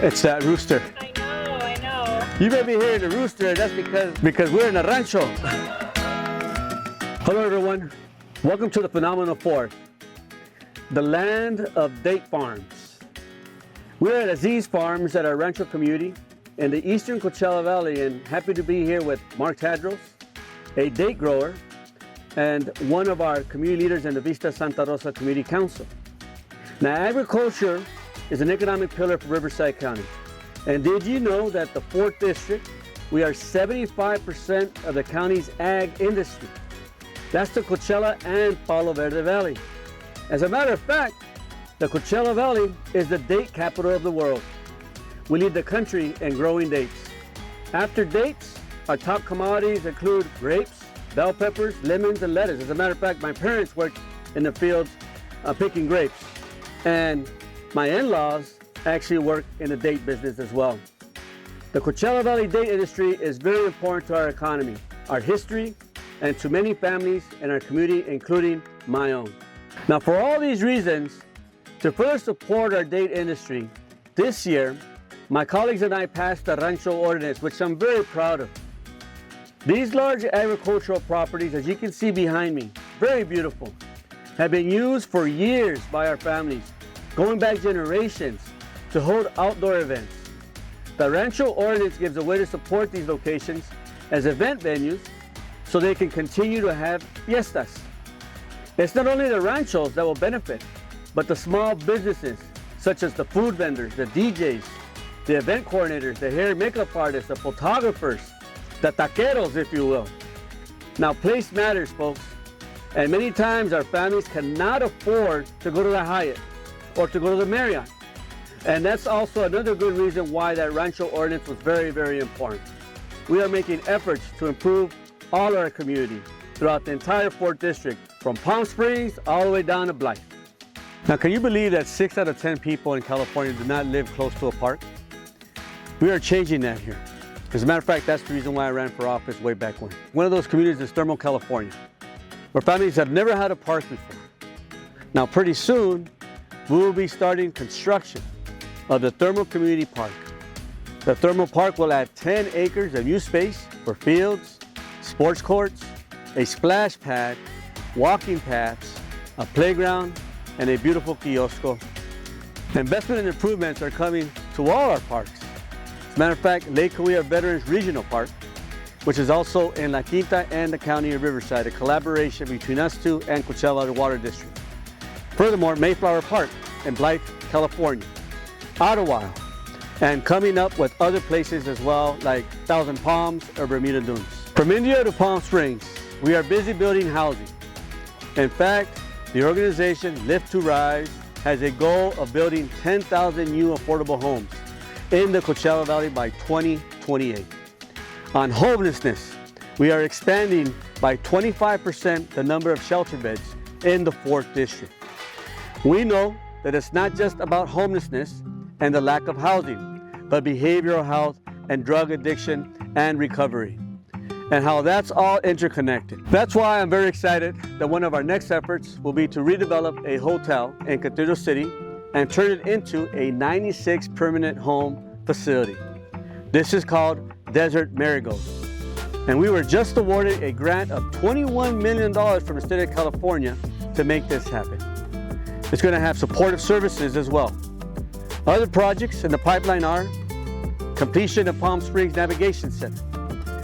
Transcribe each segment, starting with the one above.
It's that rooster. I know. You may be hearing the rooster, that's because we're in a rancho. Hello everyone, welcome to the Phenomenal Fourth, the land of date farms. We're at Aziz Farms at our rancho community in the eastern Coachella Valley, and happy to be here with Mark Tadros, a date grower, and one of our community leaders in the Vista Santa Rosa Community Council. Now, agriculture is an economic pillar for Riverside County. And did you know that the 4th District, we are 75% of the county's ag industry? That's the Coachella and Palo Verde Valley. As a matter of fact, the Coachella Valley is the date capital of the world. We lead the country in growing dates. After dates, our top commodities include grapes, bell peppers, lemons, and lettuce. As a matter of fact, my parents worked in the fields picking grapes. And my in-laws actually work in the date business as well. The Coachella Valley date industry is very important to our economy, our history, and to many families in our community, including my own. Now, for all these reasons, to further support our date industry, this year, my colleagues and I passed the Rancho Ordinance, which I'm very proud of. These large agricultural properties, as you can see behind me, very beautiful, have been used for years by our families, going back generations, to hold outdoor events. The Rancho Ordinance gives a way to support these locations as event venues so they can continue to have fiestas. It's not only the ranchos that will benefit, but the small businesses such as the food vendors, the DJs, the event coordinators, the hair and makeup artists, the photographers, the taqueros, if you will. Now, place matters, folks, and many times our families cannot afford to go to the Hyatt or to go to the Marriott. And that's also another good reason why that Rancho Ordinance was very, very important. We are making efforts to improve all our community throughout the entire 4th District, from Palm Springs all the way down to Blythe. Now, can you believe that 6 out of 10 people in California do not live close to a park? We are changing that here. As a matter of fact, that's the reason why I ran for office way back when. One of those communities is Thermal, California, where families have never had a park before. Now, pretty soon, we will be starting construction of the Thermal Community Park. The Thermal Park will add 10 acres of new space for fields, sports courts, a splash pad, walking paths, a playground, and a beautiful kiosco. Investment and improvements are coming to all our parks. As a matter of fact, Lake Cahuilla Veterans Regional Park, which is also in La Quinta and the County of Riverside, a collaboration between us two and Coachella Water District. Furthermore, Mayflower Park in Blythe, California, Ottawa, and coming up with other places as well, like Thousand Palms or Bermuda Dunes. From Indio to Palm Springs, we are busy building housing. In fact, the organization Lift to Rise has a goal of building 10,000 new affordable homes in the Coachella Valley by 2028. On homelessness, we are expanding by 25% the number of shelter beds in the 4th District. We know that it's not just about homelessness and the lack of housing, but behavioral health and drug addiction and recovery, and how that's all interconnected. That's why I'm very excited that one of our next efforts will be to redevelop a hotel in Cathedral City and turn it into a 96 permanent home facility. This is called Desert Marigold. And we were just awarded a grant of $21 million from the state of California to make this happen. It's going to have supportive services as well. Other projects in the pipeline are completion of Palm Springs Navigation Center,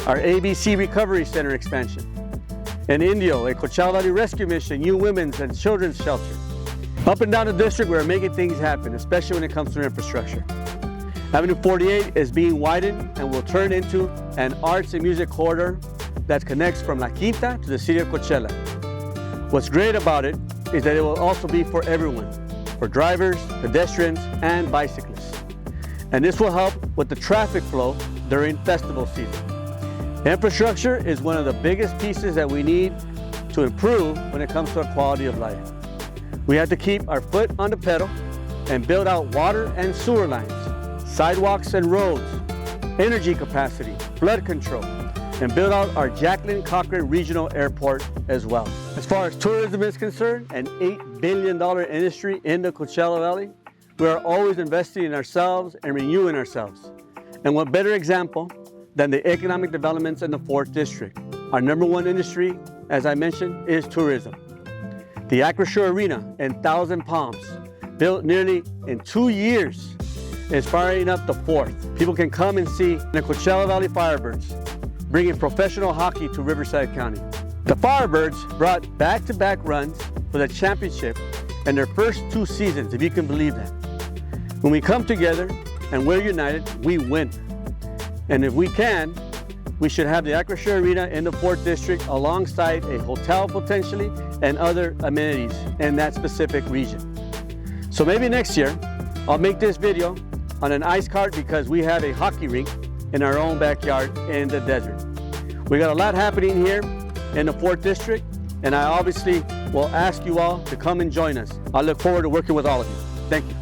our ABC Recovery Center expansion, in Indio, a Coachella Valley Rescue Mission, new women's and children's shelter. Up and down the district, we're making things happen, especially when it comes to infrastructure. Avenue 48 is being widened and will turn into an arts and music corridor that connects from La Quinta to the city of Coachella. What's great about it is that it will also be for everyone, for drivers, pedestrians, and bicyclists. And this will help with the traffic flow during festival season. Infrastructure is one of the biggest pieces that we need to improve when it comes to our quality of life. We have to keep our foot on the pedal and build out water and sewer lines, sidewalks and roads, energy capacity, flood control, and build out our Jacqueline Cochran Regional Airport as well. As far as tourism is concerned, an $8 billion industry in the Coachella Valley, We are always investing in ourselves and renewing ourselves. And what better example than the economic developments in the 4th District? Our #1 industry, as I mentioned, is tourism. The Acrisure Arena in Thousand Palms, built nearly in 2 years, is firing up the 4th. People can come and see the Coachella Valley Firebirds, bringing professional hockey to Riverside County. The Firebirds brought back-to-back runs for the championship in their first 2 seasons, if you can believe that. When we come together and we're united, we win. And if we can, we should have the Acrisure Arena in the 4th District alongside a hotel potentially and other amenities in that specific region. So maybe next year, I'll make this video on an ice cart because we have a hockey rink in our own backyard in the desert. We got a lot happening here in the 4th District, and I obviously will ask you all to come and join us. I look forward to working with all of you. Thank you.